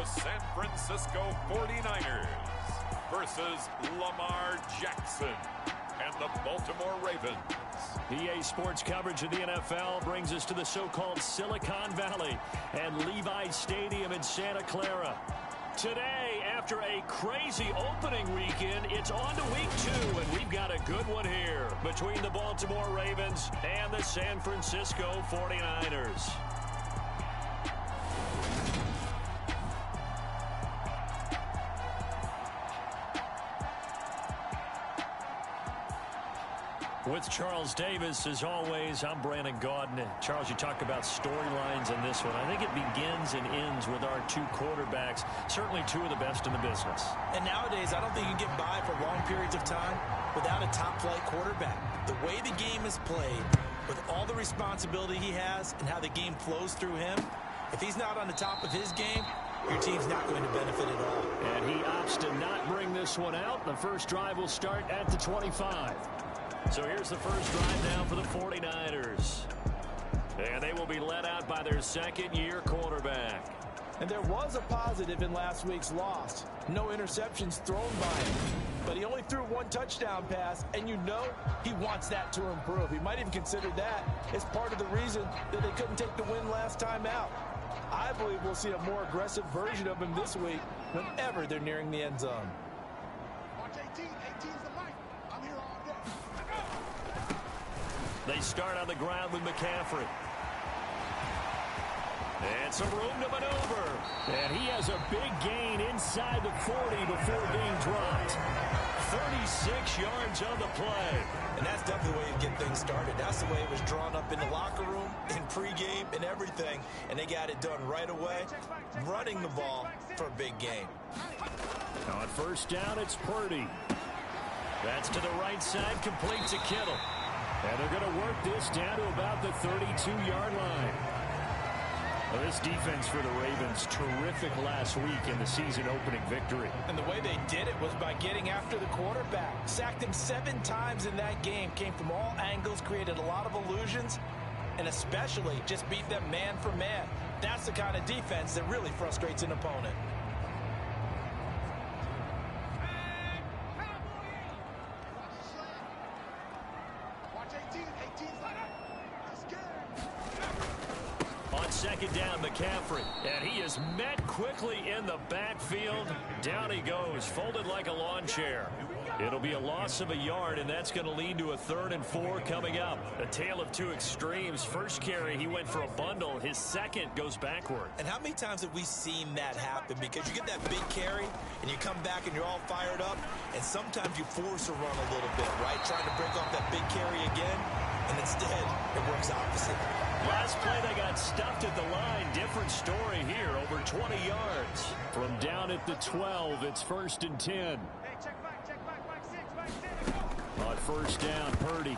the San Francisco 49ers versus Lamar Jackson and the Baltimore Ravens. EA Sports coverage of the NFL brings us to the so-called Silicon Valley and Levi Stadium in Santa Clara. Today, after a crazy opening weekend, it's on to week 2, and we've got a good one here between the Baltimore Ravens and the San Francisco 49ers. With Charles Davis, as always, I'm Brandon Gaudin. Charles, you talk about storylines in this one. I think it begins and ends with our two quarterbacks, certainly two of the best in the business. And nowadays, I don't think you can get by for long periods of time without a top-flight quarterback. The way the game is played, with all the responsibility he has and how the game flows through him, if he's not on the top of his game, your team's not going to benefit at all. And he opts to not bring this one out. The first drive will start at the 25. So here's the first drive now for the 49ers. And they will be led out by their second-year quarterback. And there was a positive in last week's loss. No interceptions thrown by him. But he only threw one touchdown pass, and you know he wants that to improve. He might even consider that as part of the reason that they couldn't take the win last time out. I believe we'll see a more aggressive version of him this week whenever they're nearing the end zone. Watch 18. 18's the light. I'm here all day. They start on the ground with McCaffrey. And some room to maneuver. And he has a big gain inside the 40 before being dropped. 36 yards on the play. And that's definitely the way you get things started. That's the way it was drawn up in the locker room, in pregame, and everything. And they got it done right away, running the ball for a big game. On first down, it's Purdy. That's to the right side, complete to Kittle. And they're going to work this down to about the 32-yard line. Well, this defense for the Ravens, terrific last week in the season-opening victory. And the way they did it was by getting after the quarterback. Sacked him 7 times in that game. Came from all angles, created a lot of illusions, and especially just beat them man for man. That's the kind of defense that really frustrates an opponent. Second down, McCaffrey. And he is met quickly in the backfield. Down he goes, folded like a lawn chair. It'll be a loss of a yard, and that's going to lead to a 3rd and 4 coming up. A tale of two extremes. First carry, he went for a bundle. His second goes backward. And how many times have we seen that happen? Because you get that big carry, and you come back and you're all fired up, and sometimes you force a run a little bit, right? Trying to break off that big carry again, and instead it works opposite. Last play, they got stuffed at the line. Different story here, over 20 yards. From down at the 12, it's 1st and 10. On first down, Purdy.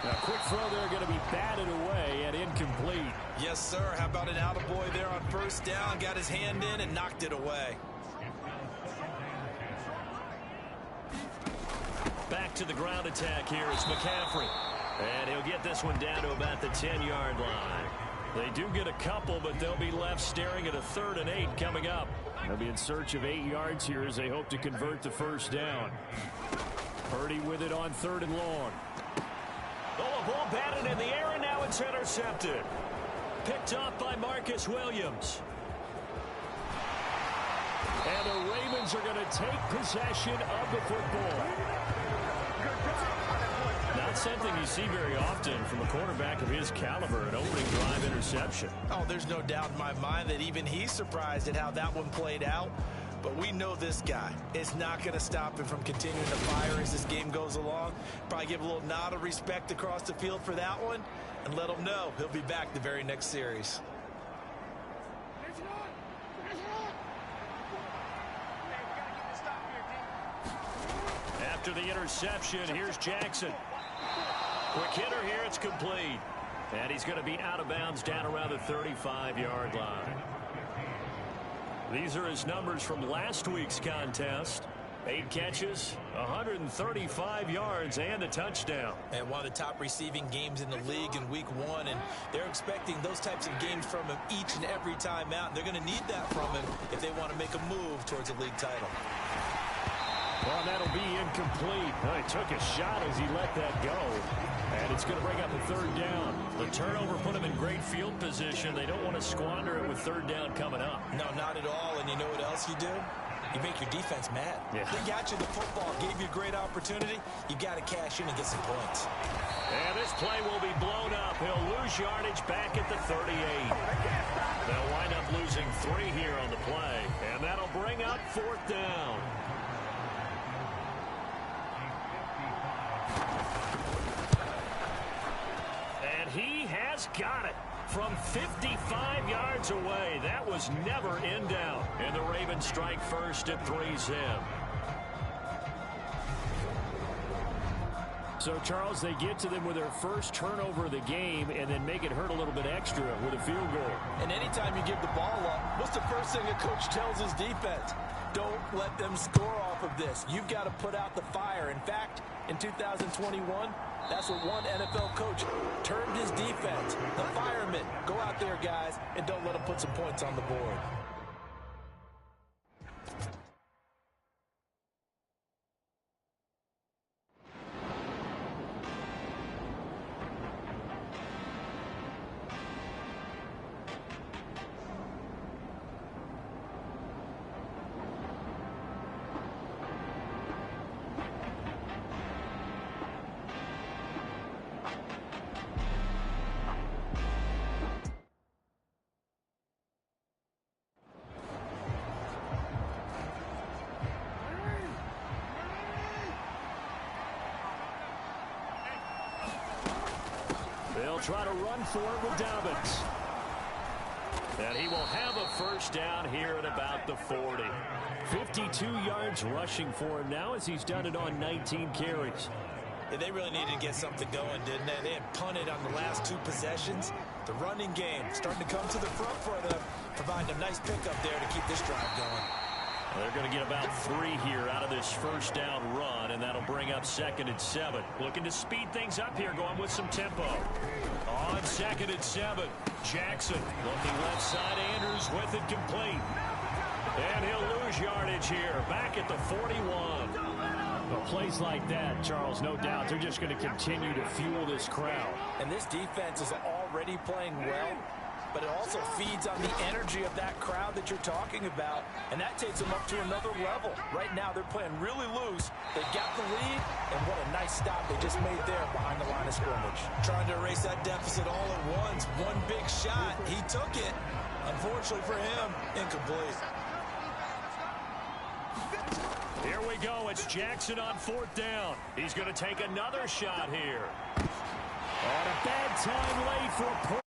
A quick throw there, going to be batted away and incomplete. Yes, sir. How about an attaboy there on first down? Got his hand in and knocked it away. Back to the ground attack here. It's McCaffrey. And he'll get this one down to about the 10-yard line. They do get a couple, but they'll be left staring at a 3rd and 8 coming up. They'll be in search of 8 yards here as they hope to convert the first down. Purdy with it on 3rd and long. Oh, a ball batted in the air, and now it's intercepted. Picked off by Marcus Williams. And the Ravens are going to take possession of the football. Not something you see very often from a quarterback of his caliber, an opening drive interception. Oh, there's no doubt in my mind that even he's surprised at how that one played out. But we know this guy is not going to stop him from continuing to fire as this game goes along. Probably give a little nod of respect across the field for that one and let him know he'll be back the very next series. After the interception, here's Jackson. Quick hitter here, it's complete. And he's going to be out of bounds down around the 35-yard line. These are his numbers from last week's contest. 8 catches, 135 yards, and a touchdown. And one of the top receiving games in the league in week 1, and they're expecting those types of games from him each and every time out. They're going to need that from him if they want to make a move towards a league title. Well, that'll be incomplete. He took a shot as he let that go. And it's going to bring up a 3rd down. The turnover put him in great field position. They don't want to squander it with 3rd down coming up. No, not at all. And you know what else you do? You make your defense mad. Yeah. They got you the football, gave you a great opportunity. You got to cash in and get some points. And this play will be blown up. He'll lose yardage back at the 38. They'll wind up losing 3 here on the play. And that'll bring up 4th down. And he has got it from 55 yards away. That was never in doubt. And the Ravens strike first at 3-zip. So, Charles, they get to them with their first turnover of the game and then make it hurt a little bit extra with a field goal. And anytime you give the ball up, what's the first thing a coach tells his defense? Don't let them score off of this. You've got to put out the fire. In fact, in 2021, that's what one NFL coach termed his defense. The firemen. Go out there, guys, and don't let them put some points on the board. They'll try to run for it with Dobbins. And he will have a first down here at about the 40. 52 yards rushing for him now as he's done it on 19 carries. Yeah, they really needed to get something going, didn't they? They had punted on the last 2 possessions. The running game starting to come to the front for them, providing a nice pickup there to keep this drive going. They're going to get about 3 here out of this first down run, and that'll bring up 2nd and 7. Looking to speed things up here, going with some tempo. On 2nd and 7, Jackson looking left side. Andrews with it complete. And he'll lose yardage here, back at the 41. Well, plays like that, Charles, no doubt, they're just going to continue to fuel this crowd. And this defense is already playing well, but it also feeds on the energy of that crowd that you're talking about, and that takes them up to another level. Right now, they're playing really loose. They got the lead, and what a nice stop they just made there behind the line of scrimmage. Trying to erase that deficit all at once. One big shot. He took it. Unfortunately for him, incomplete. Here we go. It's Jackson on 4th down. He's going to take another shot here. And a bad time late for a